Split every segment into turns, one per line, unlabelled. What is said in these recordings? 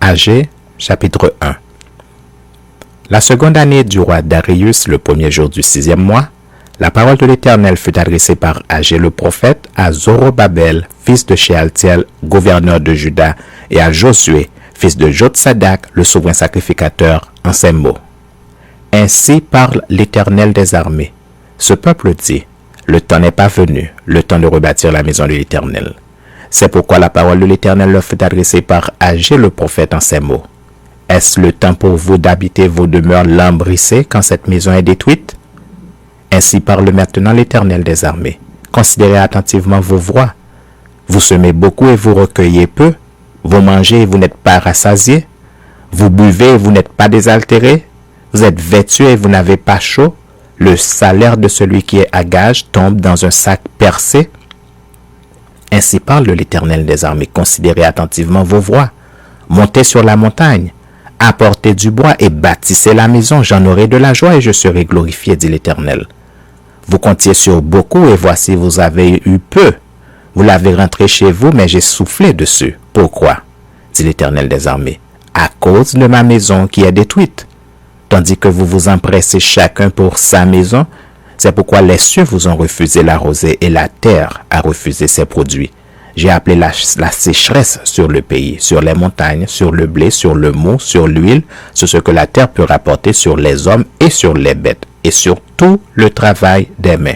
Agé, chapitre 1. La seconde année du roi Darius, le premier jour du 6e mois, la parole de l'Éternel fut adressée par Agé le prophète à Zorobabel, fils de Shealtiel, gouverneur de Juda, et à Josué, fils de Jotsadak, le souverain sacrificateur, en ces mots. Ainsi parle l'Éternel des armées. Ce peuple dit, le temps n'est pas venu, le temps de rebâtir la maison de l'Éternel. C'est pourquoi la parole de l'Éternel leur fut adressée par Agé le prophète en ces mots. Est-ce le temps pour vous d'habiter vos demeures lambrissées quand cette maison est détruite? Ainsi parle maintenant l'Éternel des armées. Considérez attentivement vos voies. Vous semez beaucoup et vous recueillez peu. Vous mangez et vous n'êtes pas rassasiés. Vous buvez et vous n'êtes pas désaltérés. Vous êtes vêtus et vous n'avez pas chaud. Le salaire de celui qui est à gage tombe dans un sac percé. Ainsi parle l'Éternel des armées. Considérez attentivement vos voies. Montez sur la montagne. Apportez du bois et bâtissez la maison. J'en aurai de la joie et je serai glorifié, dit l'Éternel. Vous comptiez sur beaucoup et voici vous avez eu peu. Vous l'avez rentré chez vous, mais j'ai soufflé dessus. Pourquoi? Dit l'Éternel des armées. À cause de ma maison qui est détruite. Tandis que vous vous empressez chacun pour sa maison, c'est pourquoi les cieux vous ont refusé la rosée et la terre a refusé ses produits. J'ai appelé la sécheresse sur le pays, sur les montagnes, sur le blé, sur le mou, sur l'huile, sur ce que la terre peut rapporter, sur les hommes et sur les bêtes, et sur tout le travail des mains.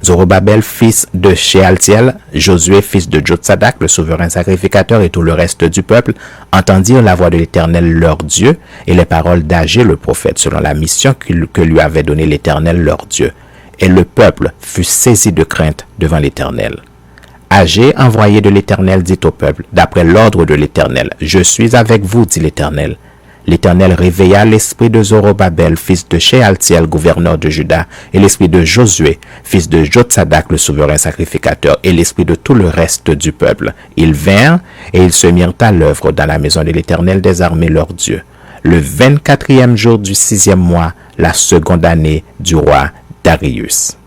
Zorobabel, fils de Shealtiel, Josué, fils de Jotsadak, le souverain sacrificateur, et tout le reste du peuple entendirent la voix de l'Éternel leur Dieu et les paroles d'Agé le prophète, selon la mission que lui avait donnée l'Éternel leur Dieu. Et le peuple fut saisi de crainte devant l'Éternel. Agé, envoyé de l'Éternel, dit au peuple, d'après l'ordre de l'Éternel, « Je suis avec vous, dit l'Éternel. » L'Éternel réveilla l'esprit de Zorobabel, fils de Shealtiel, gouverneur de Juda, et l'esprit de Josué, fils de Jotsadak, le souverain sacrificateur, et l'esprit de tout le reste du peuple. Ils vinrent et ils se mirent à l'œuvre dans la maison de l'Éternel des armées leur Dieu. Le 24e jour du 6e mois, la seconde année du roi Darius.